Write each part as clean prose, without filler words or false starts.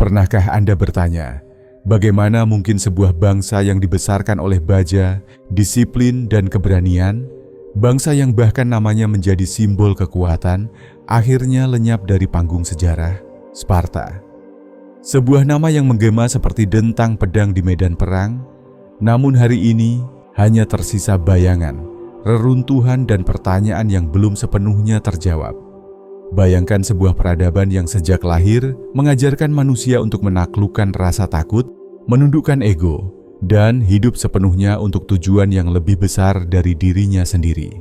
Pernahkah Anda bertanya, bagaimana mungkin sebuah bangsa yang dibesarkan oleh baja, disiplin, dan keberanian, bangsa yang bahkan namanya menjadi simbol kekuatan, akhirnya lenyap dari panggung sejarah? Sparta. Sebuah nama yang menggema seperti dentang pedang di medan perang, namun hari ini hanya tersisa bayangan, reruntuhan, dan pertanyaan yang belum sepenuhnya terjawab. Bayangkan sebuah peradaban yang sejak lahir mengajarkan manusia untuk menaklukkan rasa takut, menundukkan ego, dan hidup sepenuhnya untuk tujuan yang lebih besar dari dirinya sendiri.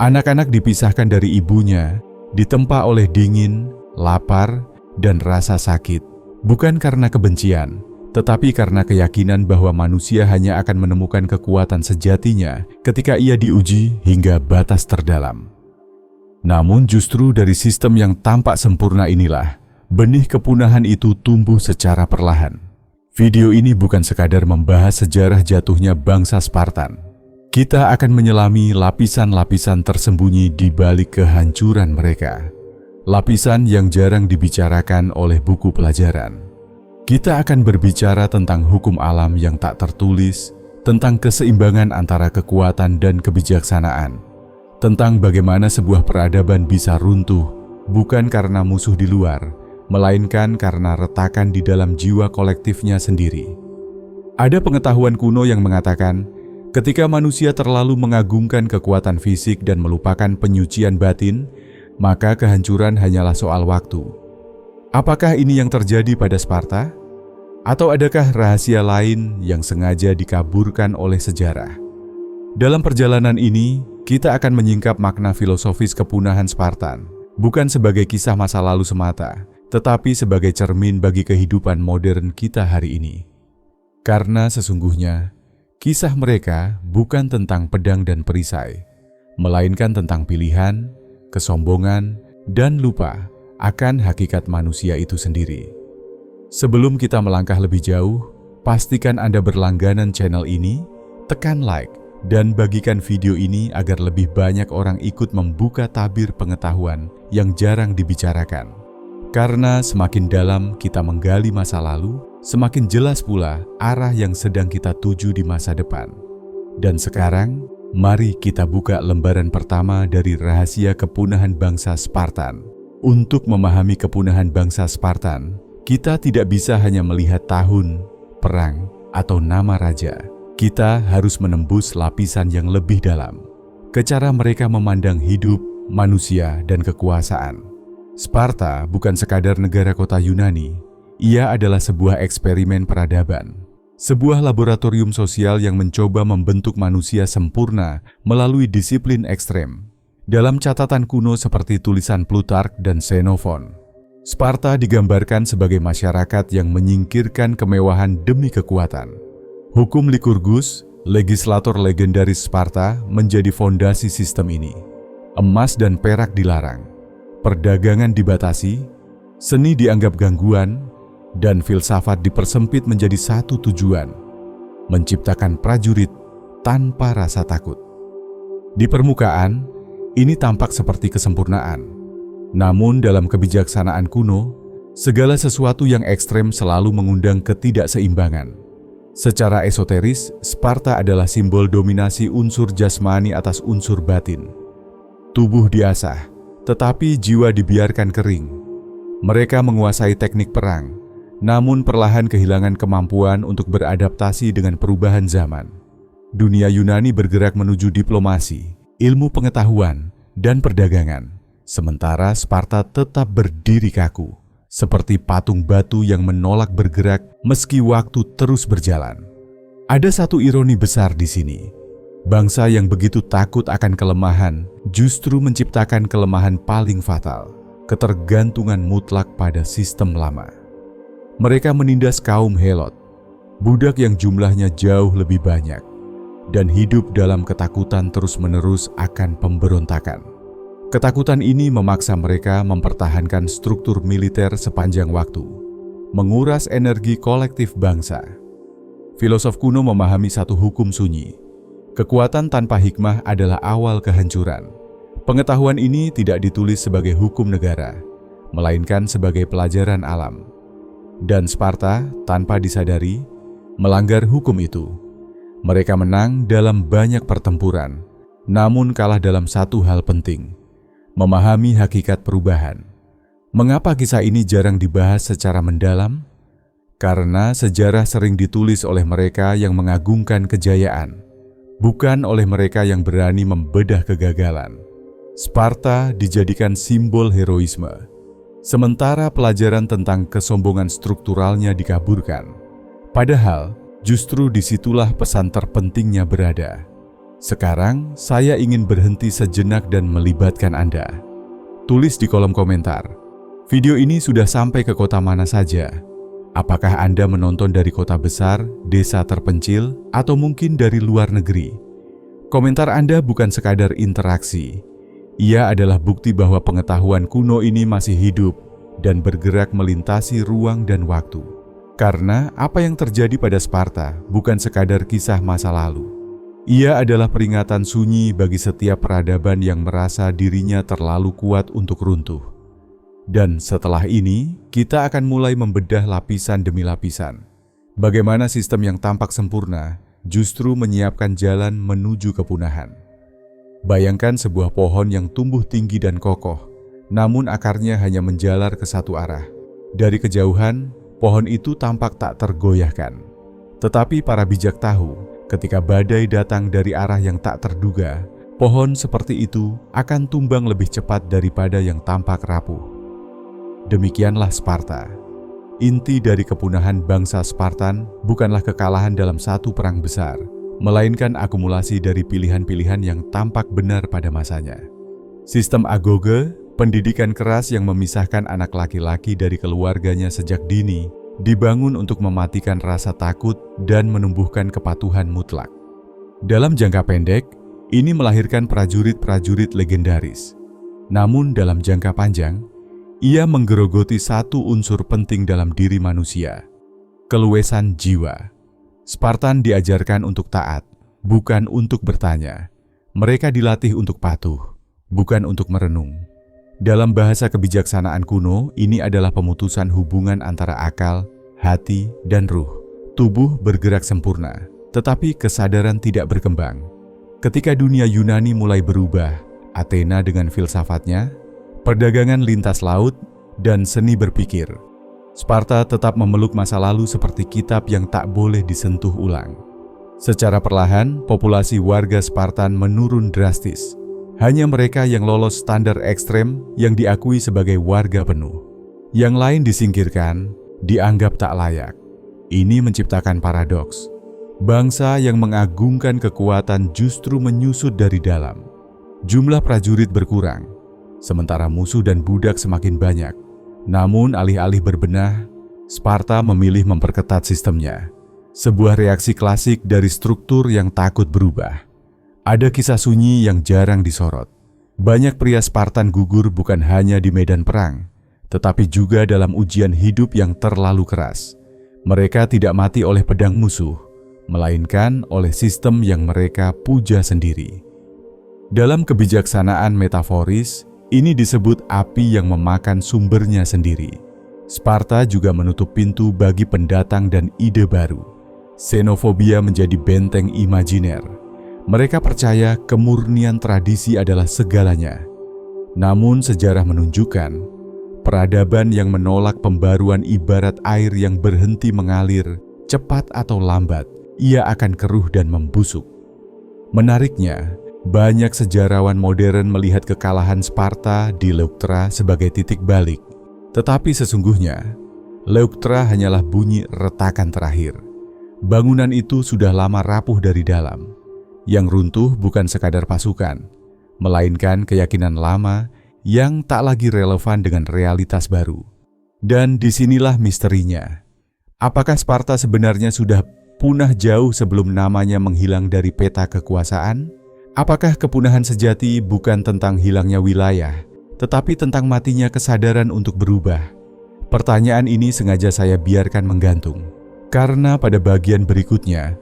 Anak-anak dipisahkan dari ibunya, ditempa oleh dingin, lapar, dan rasa sakit, bukan karena kebencian, tetapi karena keyakinan bahwa manusia hanya akan menemukan kekuatan sejatinya ketika ia diuji hingga batas terdalam. Namun justru dari sistem yang tampak sempurna inilah, benih kepunahan itu tumbuh secara perlahan. Video ini bukan sekadar membahas sejarah jatuhnya bangsa Spartan. Kita akan menyelami lapisan-lapisan tersembunyi di balik kehancuran mereka. Lapisan yang jarang dibicarakan oleh buku pelajaran. Kita akan berbicara tentang hukum alam yang tak tertulis, tentang keseimbangan antara kekuatan dan kebijaksanaan, tentang bagaimana sebuah peradaban bisa runtuh bukan karena musuh di luar, melainkan karena retakan di dalam jiwa kolektifnya sendiri. Ada pengetahuan kuno yang mengatakan, ketika manusia terlalu mengagungkan kekuatan fisik dan melupakan penyucian batin, maka kehancuran hanyalah soal waktu. Apakah ini yang terjadi pada Sparta? Atau adakah rahasia lain yang sengaja dikaburkan oleh sejarah? Dalam perjalanan ini, kita akan menyingkap makna filosofis kepunahan Spartan, bukan sebagai kisah masa lalu semata, tetapi sebagai cermin bagi kehidupan modern kita hari ini. Karena sesungguhnya, kisah mereka bukan tentang pedang dan perisai, melainkan tentang pilihan, kesombongan, dan lupa akan hakikat manusia itu sendiri. Sebelum kita melangkah lebih jauh, pastikan Anda berlangganan channel ini, tekan like, dan bagikan video ini agar lebih banyak orang ikut membuka tabir pengetahuan yang jarang dibicarakan. Karena semakin dalam kita menggali masa lalu, semakin jelas pula arah yang sedang kita tuju di masa depan. Dan sekarang, mari kita buka lembaran pertama dari rahasia kepunahan bangsa Spartan. Untuk memahami kepunahan bangsa Spartan, kita tidak bisa hanya melihat tahun, perang, atau nama raja. Kita harus menembus lapisan yang lebih dalam, ke cara mereka memandang hidup, manusia, dan kekuasaan. Sparta bukan sekadar negara kota Yunani, ia adalah sebuah eksperimen peradaban. Sebuah laboratorium sosial yang mencoba membentuk manusia sempurna melalui disiplin ekstrem. Dalam catatan kuno seperti tulisan Plutarch dan Xenophon, Sparta digambarkan sebagai masyarakat yang menyingkirkan kemewahan demi kekuatan. Hukum Lycurgus, legislator legendaris Sparta, menjadi fondasi sistem ini. Emas dan perak dilarang, perdagangan dibatasi, seni dianggap gangguan, dan filsafat dipersempit menjadi satu tujuan, menciptakan prajurit tanpa rasa takut. Di permukaan, ini tampak seperti kesempurnaan. Namun dalam kebijaksanaan kuno, segala sesuatu yang ekstrem selalu mengundang ketidakseimbangan. Secara esoteris, Sparta adalah simbol dominasi unsur jasmani atas unsur batin. Tubuh diasah, tetapi jiwa dibiarkan kering. Mereka menguasai teknik perang, namun perlahan kehilangan kemampuan untuk beradaptasi dengan perubahan zaman. Dunia Yunani bergerak menuju diplomasi, ilmu pengetahuan, dan perdagangan, sementara Sparta tetap berdiri kaku, seperti patung batu yang menolak bergerak meski waktu terus berjalan. Ada satu ironi besar di sini. Bangsa yang begitu takut akan kelemahan justru menciptakan kelemahan paling fatal, ketergantungan mutlak pada sistem lama. Mereka menindas kaum Helot, budak yang jumlahnya jauh lebih banyak, dan hidup dalam ketakutan terus-menerus akan pemberontakan. Ketakutan ini memaksa mereka mempertahankan struktur militer sepanjang waktu, menguras energi kolektif bangsa. Filosof kuno memahami satu hukum sunyi. Kekuatan tanpa hikmah adalah awal kehancuran. Pengetahuan ini tidak ditulis sebagai hukum negara, melainkan sebagai pelajaran alam. Dan Sparta, tanpa disadari, melanggar hukum itu. Mereka menang dalam banyak pertempuran, namun kalah dalam satu hal penting: memahami hakikat perubahan. Mengapa kisah ini jarang dibahas secara mendalam? Karena sejarah sering ditulis oleh mereka yang mengagungkan kejayaan, bukan oleh mereka yang berani membedah kegagalan. Sparta dijadikan simbol heroisme, sementara pelajaran tentang kesombongan strukturalnya dikaburkan. Padahal, justru disitulah pesan terpentingnya berada. Sekarang, saya ingin berhenti sejenak dan melibatkan Anda. Tulis di kolom komentar, video ini sudah sampai ke kota mana saja? Apakah Anda menonton dari kota besar, desa terpencil, atau mungkin dari luar negeri? Komentar Anda bukan sekadar interaksi. Ia adalah bukti bahwa pengetahuan kuno ini masih hidup dan bergerak melintasi ruang dan waktu. Karena apa yang terjadi pada Sparta bukan sekadar kisah masa lalu. Ia adalah peringatan sunyi bagi setiap peradaban yang merasa dirinya terlalu kuat untuk runtuh. Dan setelah ini, kita akan mulai membedah lapisan demi lapisan. Bagaimana sistem yang tampak sempurna justru menyiapkan jalan menuju kepunahan. Bayangkan sebuah pohon yang tumbuh tinggi dan kokoh, namun akarnya hanya menjalar ke satu arah. Dari kejauhan, pohon itu tampak tak tergoyahkan. Tetapi para bijak tahu, ketika badai datang dari arah yang tak terduga, pohon seperti itu akan tumbang lebih cepat daripada yang tampak rapuh. Demikianlah Sparta. Inti dari kepunahan bangsa Spartan bukanlah kekalahan dalam satu perang besar, melainkan akumulasi dari pilihan-pilihan yang tampak benar pada masanya. Sistem agoge, pendidikan keras yang memisahkan anak laki-laki dari keluarganya sejak dini, dibangun untuk mematikan rasa takut dan menumbuhkan kepatuhan mutlak. Dalam jangka pendek, ini melahirkan prajurit-prajurit legendaris. Namun dalam jangka panjang, ia menggerogoti satu unsur penting dalam diri manusia: keluesan jiwa. Spartan diajarkan untuk taat, bukan untuk bertanya. Mereka dilatih untuk patuh, bukan untuk merenung. Dalam bahasa kebijaksanaan kuno, ini adalah pemutusan hubungan antara akal, hati, dan ruh. Tubuh bergerak sempurna, tetapi kesadaran tidak berkembang. Ketika dunia Yunani mulai berubah, Athena dengan filsafatnya, perdagangan lintas laut, dan seni berpikir, Sparta tetap memeluk masa lalu seperti kitab yang tak boleh disentuh ulang. Secara perlahan, populasi warga Spartan menurun drastis. Hanya mereka yang lolos standar ekstrem yang diakui sebagai warga penuh. Yang lain disingkirkan, dianggap tak layak. Ini menciptakan paradoks. Bangsa yang mengagungkan kekuatan justru menyusut dari dalam. Jumlah prajurit berkurang, sementara musuh dan budak semakin banyak. Namun alih-alih berbenah, Sparta memilih memperketat sistemnya. Sebuah reaksi klasik dari struktur yang takut berubah. Ada kisah sunyi yang jarang disorot. Banyak pria Spartan gugur bukan hanya di medan perang, tetapi juga dalam ujian hidup yang terlalu keras. Mereka tidak mati oleh pedang musuh, melainkan oleh sistem yang mereka puja sendiri. Dalam kebijaksanaan metaforis, ini disebut api yang memakan sumbernya sendiri. Sparta juga menutup pintu bagi pendatang dan ide baru. Xenofobia menjadi benteng imajiner. Mereka percaya kemurnian tradisi adalah segalanya. Namun sejarah menunjukkan, peradaban yang menolak pembaruan ibarat air yang berhenti mengalir, cepat atau lambat, ia akan keruh dan membusuk. Menariknya, banyak sejarawan modern melihat kekalahan Sparta di Leuctra sebagai titik balik. Tetapi sesungguhnya, Leuctra hanyalah bunyi retakan terakhir. Bangunan itu sudah lama rapuh dari dalam. Yang runtuh bukan sekadar pasukan, melainkan keyakinan lama yang tak lagi relevan dengan realitas baru. Dan disinilah misterinya. Apakah Sparta sebenarnya sudah punah jauh sebelum namanya menghilang dari peta kekuasaan? Apakah kepunahan sejati bukan tentang hilangnya wilayah, tetapi tentang matinya kesadaran untuk berubah? Pertanyaan ini sengaja saya biarkan menggantung, karena pada bagian berikutnya,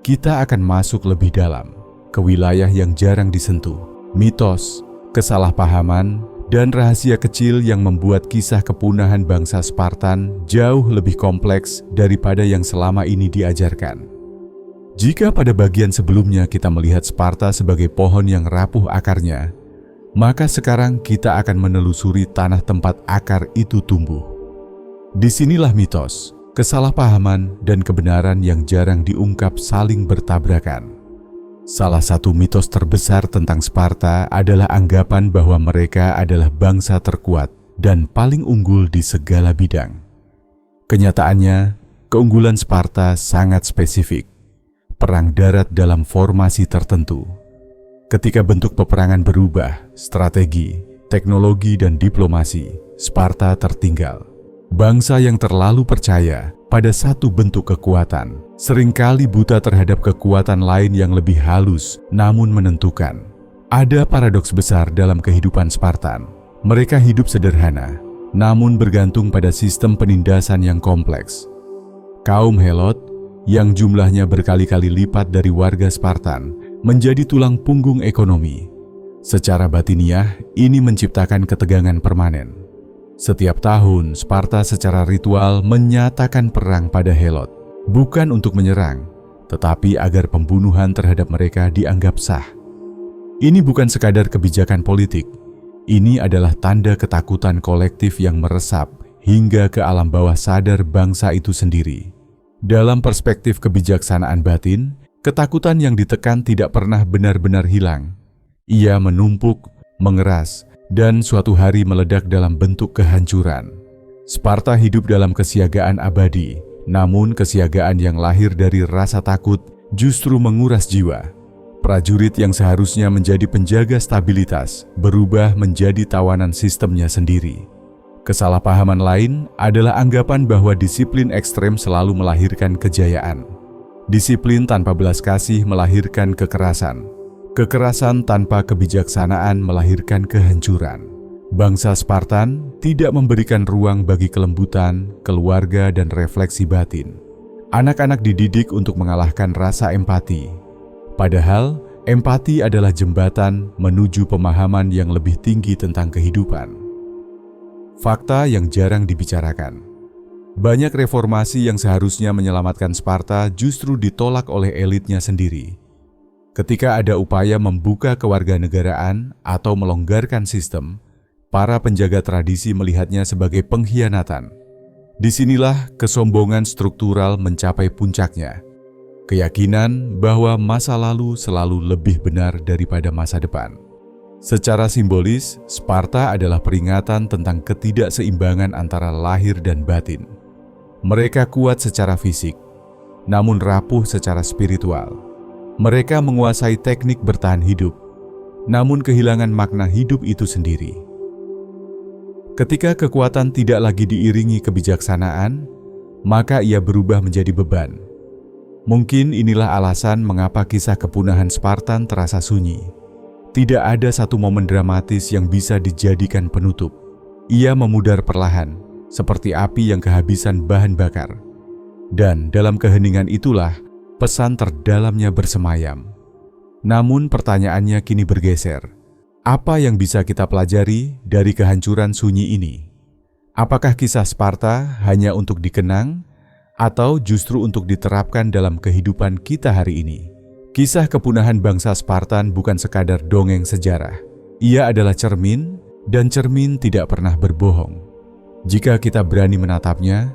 kita akan masuk lebih dalam, ke wilayah yang jarang disentuh, mitos, kesalahpahaman, dan rahasia kecil yang membuat kisah kepunahan bangsa Spartan jauh lebih kompleks daripada yang selama ini diajarkan. Jika pada bagian sebelumnya kita melihat Sparta sebagai pohon yang rapuh akarnya, maka sekarang kita akan menelusuri tanah tempat akar itu tumbuh. Disinilah mitos, kesalahpahaman, dan kebenaran yang jarang diungkap saling bertabrakan. Salah satu mitos terbesar tentang Sparta adalah anggapan bahwa mereka adalah bangsa terkuat dan paling unggul di segala bidang. Kenyataannya, keunggulan Sparta sangat spesifik. Perang darat dalam formasi tertentu. Ketika bentuk peperangan berubah, strategi, teknologi, dan diplomasi, Sparta tertinggal. Bangsa yang terlalu percaya pada satu bentuk kekuatan seringkali buta terhadap kekuatan lain yang lebih halus namun menentukan. Ada paradoks besar dalam kehidupan Spartan. Mereka hidup sederhana, namun bergantung pada sistem penindasan yang kompleks. Kaum Helot, yang jumlahnya berkali-kali lipat dari warga Spartan, menjadi tulang punggung ekonomi. Secara batiniah, ini menciptakan ketegangan permanen. Setiap tahun, Sparta secara ritual menyatakan perang pada Helot, bukan untuk menyerang, tetapi agar pembunuhan terhadap mereka dianggap sah. Ini bukan sekadar kebijakan politik, ini adalah tanda ketakutan kolektif yang meresap hingga ke alam bawah sadar bangsa itu sendiri. Dalam perspektif kebijaksanaan batin, ketakutan yang ditekan tidak pernah benar-benar hilang. Ia menumpuk, mengeras, dan suatu hari meledak dalam bentuk kehancuran. Sparta hidup dalam kesiagaan abadi, namun kesiagaan yang lahir dari rasa takut justru menguras jiwa. Prajurit yang seharusnya menjadi penjaga stabilitas berubah menjadi tawanan sistemnya sendiri. Kesalahpahaman lain adalah anggapan bahwa disiplin ekstrem selalu melahirkan kejayaan. Disiplin tanpa belas kasih melahirkan kekerasan. Kekerasan tanpa kebijaksanaan melahirkan kehancuran. Bangsa Spartan tidak memberikan ruang bagi kelembutan, keluarga, dan refleksi batin. Anak-anak dididik untuk mengalahkan rasa empati. Padahal, empati adalah jembatan menuju pemahaman yang lebih tinggi tentang kehidupan. Fakta yang jarang dibicarakan. Banyak reformasi yang seharusnya menyelamatkan Sparta justru ditolak oleh elitnya sendiri. Ketika ada upaya membuka kewarganegaraan atau melonggarkan sistem, para penjaga tradisi melihatnya sebagai pengkhianatan. Disinilah kesombongan struktural mencapai puncaknya. Keyakinan bahwa masa lalu selalu lebih benar daripada masa depan. Secara simbolis, Sparta adalah peringatan tentang ketidakseimbangan antara lahir dan batin. Mereka kuat secara fisik, namun rapuh secara spiritual. Mereka menguasai teknik bertahan hidup, namun kehilangan makna hidup itu sendiri. Ketika kekuatan tidak lagi diiringi kebijaksanaan, maka ia berubah menjadi beban. Mungkin inilah alasan mengapa kisah kepunahan Spartan terasa sunyi. Tidak ada satu momen dramatis yang bisa dijadikan penutup. Ia memudar perlahan, seperti api yang kehabisan bahan bakar. Dan dalam keheningan itulah, pesan terdalamnya bersemayam. Namun pertanyaannya kini bergeser. Apa yang bisa kita pelajari dari kehancuran sunyi ini? Apakah kisah Sparta hanya untuk dikenang atau justru untuk diterapkan dalam kehidupan kita hari ini? Kisah kepunahan bangsa Spartan bukan sekadar dongeng sejarah. Ia adalah cermin, dan cermin tidak pernah berbohong. Jika kita berani menatapnya,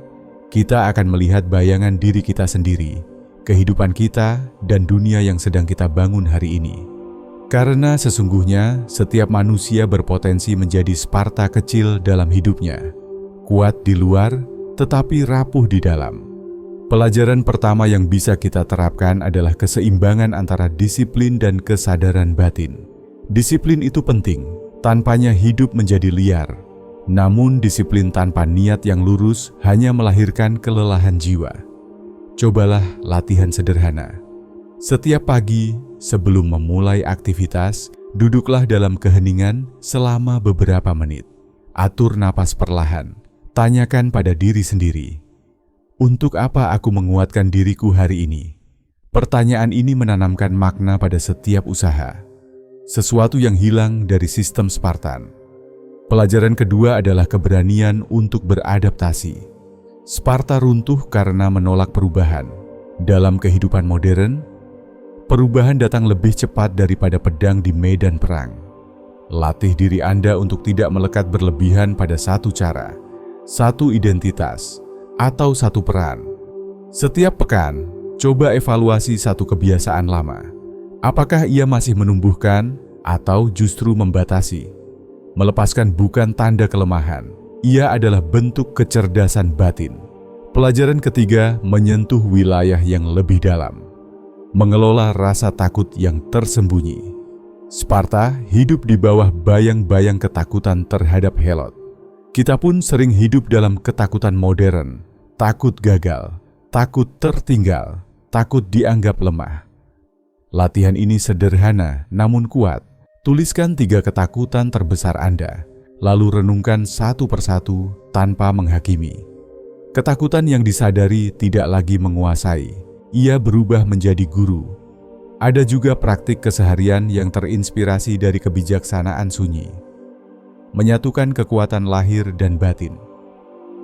kita akan melihat bayangan diri kita sendiri, kehidupan kita, dan dunia yang sedang kita bangun hari ini. Karena sesungguhnya setiap manusia berpotensi menjadi Sparta kecil dalam hidupnya, kuat di luar tetapi rapuh di dalam. Pelajaran pertama yang bisa kita terapkan adalah keseimbangan antara disiplin dan kesadaran batin. Disiplin itu penting, tanpanya hidup menjadi liar. Namun disiplin tanpa niat yang lurus hanya melahirkan kelelahan jiwa. Cobalah latihan sederhana. Setiap pagi, sebelum memulai aktivitas, duduklah dalam keheningan selama beberapa menit. Atur napas perlahan. Tanyakan pada diri sendiri, untuk apa aku menguatkan diriku hari ini? Pertanyaan ini menanamkan makna pada setiap usaha. Sesuatu yang hilang dari sistem Spartan. Pelajaran kedua adalah keberanian untuk beradaptasi. Sparta runtuh karena menolak perubahan. Dalam kehidupan modern, perubahan datang lebih cepat daripada pedang di medan perang. Latih diri Anda untuk tidak melekat berlebihan pada satu cara, satu identitas, atau satu peran. Setiap pekan, coba evaluasi satu kebiasaan lama. Apakah ia masih menumbuhkan atau justru membatasi? Melepaskan bukan tanda kelemahan, ia adalah bentuk kecerdasan batin. Pelajaran ketiga menyentuh wilayah yang lebih dalam. Mengelola rasa takut yang tersembunyi. Sparta hidup di bawah bayang-bayang ketakutan terhadap Helot. Kita pun sering hidup dalam ketakutan modern, takut gagal, takut tertinggal, takut dianggap lemah. Latihan ini sederhana namun kuat. Tuliskan 3 ketakutan terbesar Anda, lalu renungkan satu persatu tanpa menghakimi. Ketakutan yang disadari tidak lagi menguasai, ia berubah menjadi guru. Ada juga praktik keseharian yang terinspirasi dari kebijaksanaan sunyi. Menyatukan kekuatan lahir dan batin.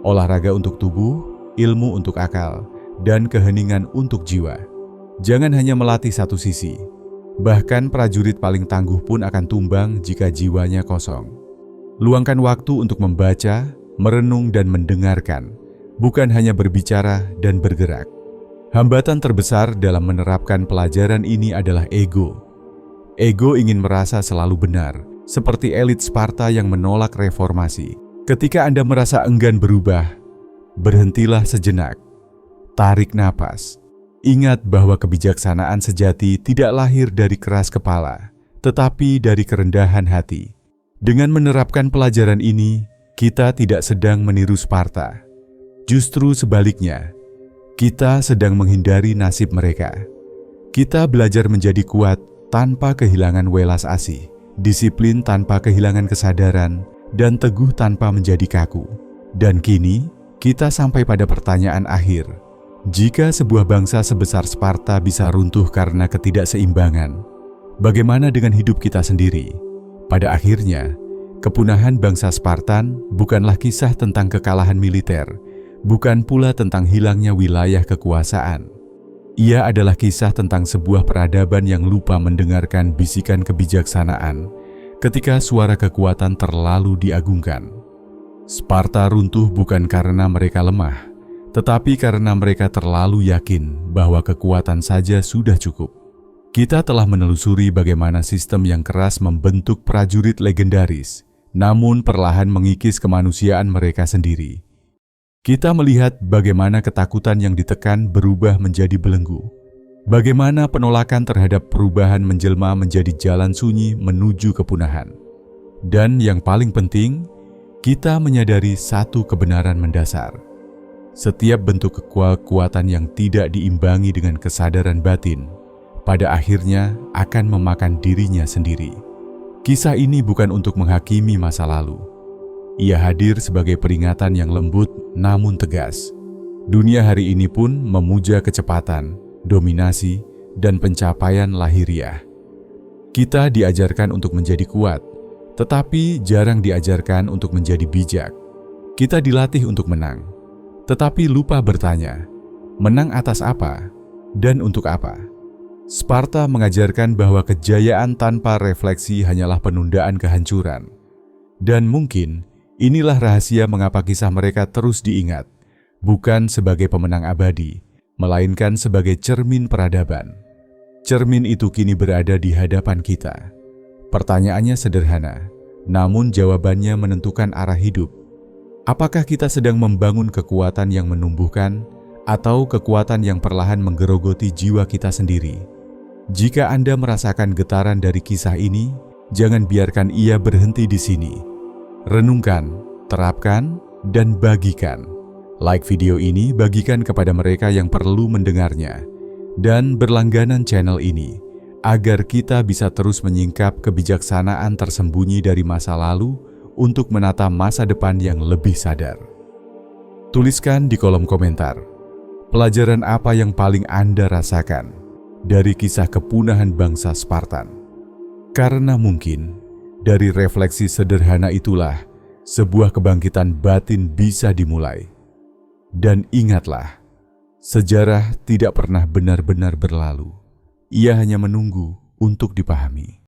Olahraga untuk tubuh, ilmu untuk akal, dan keheningan untuk jiwa. Jangan hanya melatih satu sisi. Bahkan prajurit paling tangguh pun akan tumbang jika jiwanya kosong. Luangkan waktu untuk membaca, merenung dan mendengarkan, bukan hanya berbicara dan bergerak. Hambatan terbesar dalam menerapkan pelajaran ini adalah ego. Ego ingin merasa selalu benar, seperti elit Sparta yang menolak reformasi. Ketika Anda merasa enggan berubah, berhentilah sejenak. Tarik napas. Ingat bahwa kebijaksanaan sejati tidak lahir dari keras kepala, tetapi dari kerendahan hati. Dengan menerapkan pelajaran ini, kita tidak sedang meniru Sparta. Justru sebaliknya, kita sedang menghindari nasib mereka. Kita belajar menjadi kuat tanpa kehilangan welas asih, disiplin tanpa kehilangan kesadaran, dan teguh tanpa menjadi kaku. Dan kini, kita sampai pada pertanyaan akhir. Jika sebuah bangsa sebesar Sparta bisa runtuh karena ketidakseimbangan, bagaimana dengan hidup kita sendiri? Pada akhirnya, kepunahan bangsa Spartan bukanlah kisah tentang kekalahan militer, bukan pula tentang hilangnya wilayah kekuasaan. Ia adalah kisah tentang sebuah peradaban yang lupa mendengarkan bisikan kebijaksanaan ketika suara kekuatan terlalu diagungkan. Sparta runtuh bukan karena mereka lemah, tetapi karena mereka terlalu yakin bahwa kekuatan saja sudah cukup. Kita telah menelusuri bagaimana sistem yang keras membentuk prajurit legendaris, namun perlahan mengikis kemanusiaan mereka sendiri. Kita melihat bagaimana ketakutan yang ditekan berubah menjadi belenggu. Bagaimana penolakan terhadap perubahan menjelma menjadi jalan sunyi menuju kepunahan. Dan yang paling penting, kita menyadari satu kebenaran mendasar. Setiap bentuk kekuatan yang tidak diimbangi dengan kesadaran batin, pada akhirnya akan memakan dirinya sendiri. Kisah ini bukan untuk menghakimi masa lalu. Ia hadir sebagai peringatan yang lembut namun tegas. Dunia hari ini pun memuja kecepatan, dominasi, dan pencapaian lahiriah. Kita diajarkan untuk menjadi kuat, tetapi jarang diajarkan untuk menjadi bijak. Kita dilatih untuk menang, tetapi lupa bertanya, menang atas apa dan untuk apa? Sparta mengajarkan bahwa kejayaan tanpa refleksi hanyalah penundaan kehancuran. Dan mungkin inilah rahasia mengapa kisah mereka terus diingat, bukan sebagai pemenang abadi, melainkan sebagai cermin peradaban. Cermin itu kini berada di hadapan kita. Pertanyaannya sederhana, namun jawabannya menentukan arah hidup. Apakah kita sedang membangun kekuatan yang menumbuhkan atau kekuatan yang perlahan menggerogoti jiwa kita sendiri? Jika Anda merasakan getaran dari kisah ini, jangan biarkan ia berhenti di sini. Renungkan, terapkan, dan bagikan. Like video ini, bagikan kepada mereka yang perlu mendengarnya. Dan berlangganan channel ini, agar kita bisa terus menyingkap kebijaksanaan tersembunyi dari masa lalu untuk menata masa depan yang lebih sadar. Tuliskan di kolom komentar, pelajaran apa yang paling Anda rasakan dari kisah kepunahan bangsa Spartan. Karena mungkin dari refleksi sederhana itulah sebuah kebangkitan batin bisa dimulai. Dan ingatlah, sejarah tidak pernah benar-benar berlalu. Ia hanya menunggu untuk dipahami.